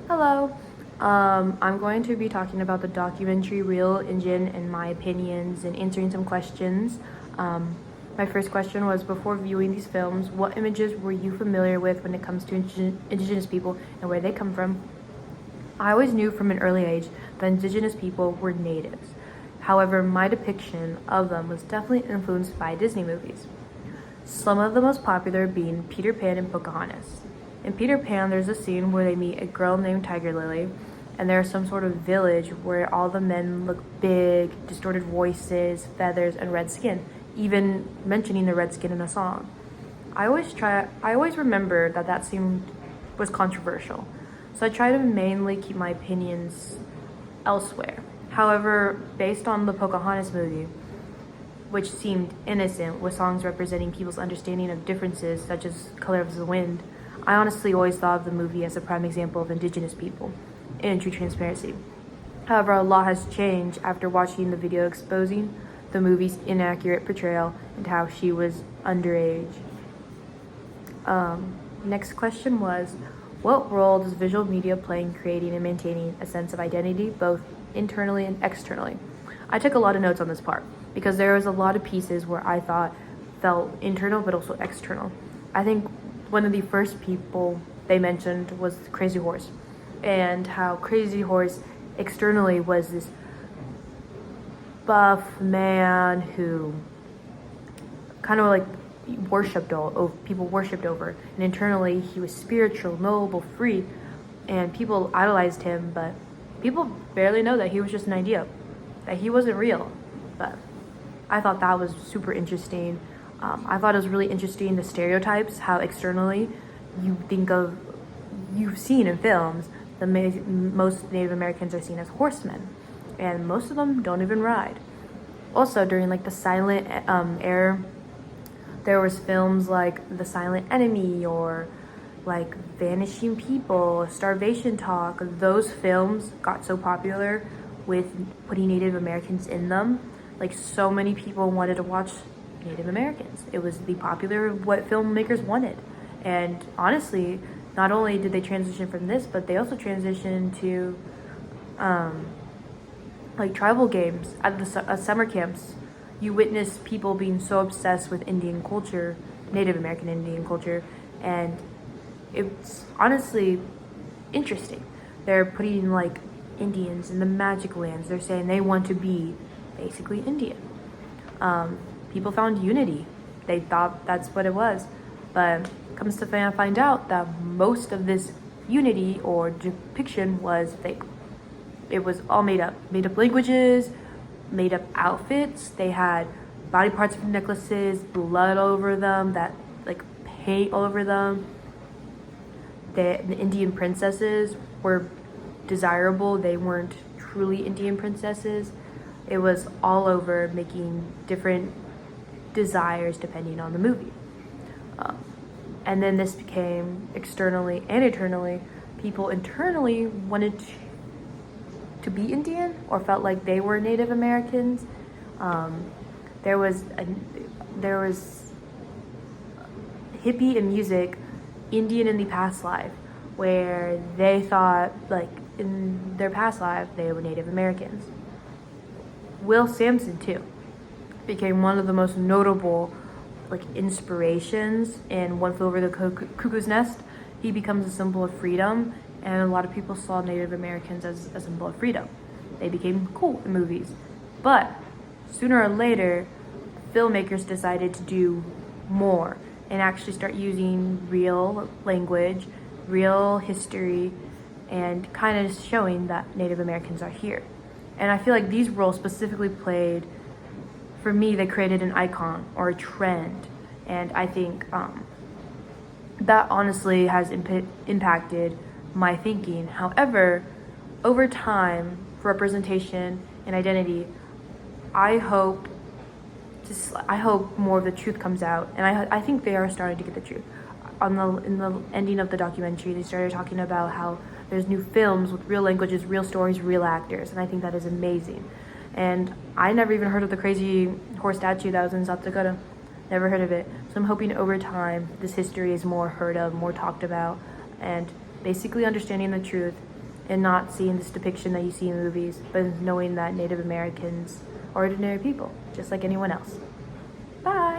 Hello. I'm going to be talking about the documentary Real Injun and my opinions and answering some questions. Um, my first question was, before viewing these films, what images were you familiar with when it comes to indigenous people and where they come from? I always knew from an early age that indigenous people were natives. However, my depiction of them was definitely influenced by Disney movies. Some of the most popular being Peter Pan and Pocahontas. In Peter Pan, there's a scene where they meet a girl named Tiger Lily, and there's some sort of village where all the men look big, distorted voices, feathers, and red skin, even mentioning the red skin in a song. I always remember that scene was controversial, so I try to mainly keep my opinions elsewhere. However, based on the Pocahontas movie, which seemed innocent, with songs representing people's understanding of differences such as color of the wind, I honestly always thought of the movie as a prime example of indigenous people in true transparency. However, a lot has changed after watching the video exposing the movie's inaccurate portrayal and how she was underage. Next question was, what role does visual media play in creating and maintaining a sense of identity, both internally and externally? I took a lot of notes on this part because there was a lot of pieces where I thought felt internal but also external. I think one of the first people they mentioned was Crazy Horse, and how Crazy Horse externally was this buff man who kind of like people worshipped over, and internally he was spiritual, noble, free, and people idolized him, but people barely know that he was just an idea, that he wasn't real. But I thought that was super interesting. I thought it was really interesting the stereotypes, how externally you've seen in films, most Native Americans are seen as horsemen, and most of them don't even ride. Also, during like the silent era, there was films like The Silent Enemy or like Vanishing People, Starvation Talk. Those films got so popular with putting Native Americans in them. Like, so many people wanted to watch Native Americans. It was the popular what filmmakers wanted. And honestly, not only did they transition from this, but they also transitioned to like tribal games at the summer camps. You witness people being so obsessed with Indian culture, Native American Indian culture, and it's honestly interesting. They're putting like Indians in the magic lands. They're saying they want to be basically Indian. People found unity. They thought that's what it was, but comes to find out that most of this unity or depiction was fake. It was all made up languages, made up outfits. They had body parts of necklaces, blood all over them, that like paint all over them. The Indian princesses were desirable. They weren't truly Indian princesses. It was all over, making different desires depending on the movie. And then this became externally and internally. People internally wanted to be Indian or felt like they were Native Americans. There was hippie in music, Indian in the past life, where they thought like in their past life they were Native Americans. Will Sampson too became one of the most notable like inspirations in One Flew Over the Cuckoo's Nest. He becomes a symbol of freedom, and a lot of people saw Native Americans as a symbol of freedom. They became cool in movies. But sooner or later, filmmakers decided to do more and actually start using real language, real history, and kind of showing that Native Americans are here. And I feel like these roles specifically played, for me, they created an icon or a trend. And I think that honestly has impacted my thinking. However, over time, for representation and identity, I hope more of the truth comes out, and I think they are starting to get the truth. In the ending of the documentary, they started talking about how there's new films with real languages, real stories, real actors, and I think that is amazing. And I never even heard of the Crazy Horse statue that was in South Dakota. Never heard of it. So I'm hoping over time this history is more heard of, more talked about, and basically understanding the truth and not seeing this depiction that you see in movies, but knowing that Native Americans are ordinary people, just like anyone else. Bye!